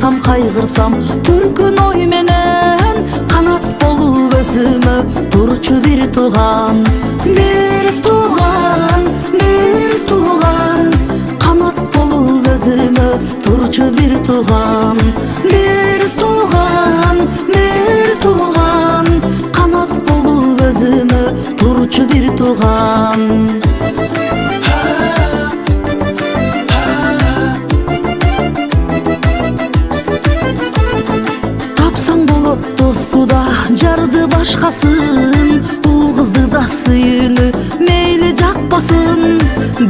Кубансам, кайгырсам, түркүн ой менен канат болуп өзүмө турчу бир тууган, бир тууган, бир тууган, канат болуп өзүмө турчу бир тууган, бир тууган, бир тууган, канат болуп өзүмө турчу бир тууган. Досту да жарды башкасын, ул кызды да сүйүүнү мейли жакпасын.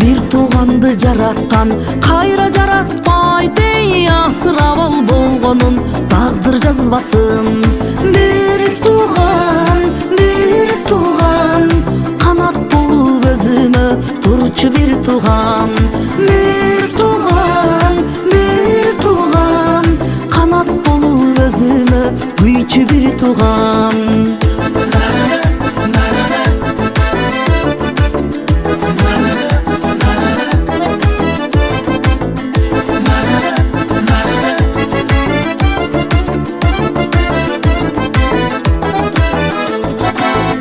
Бир тууганды жараткан кайра жаратпайт, эй асырап ал болгонун тагдыр жазбасын. Бир тууган, канат болуп өзүмө турчу бир тууган, бир тууган, бир тууган, канат болуп өзүмө күйчү бир тууган.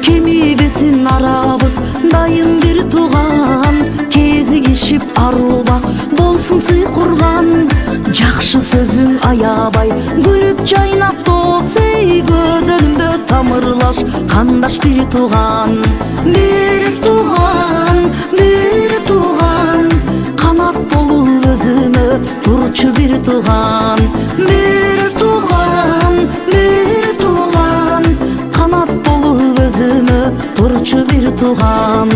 Кемибесин арабыз дайым бир тууган, кезигишип арубак болсун сый курган. Жакшы сөзүң аябай күлүп жайнап дос, эй көдөлүмдө тамырлаш кандаш бир тууган. Бир тууган, бир тууган, канат болуп өзүмө турчу бир тууган. Бир тууган, бир тууган, канат болуп өзүмө турчу бир тууган.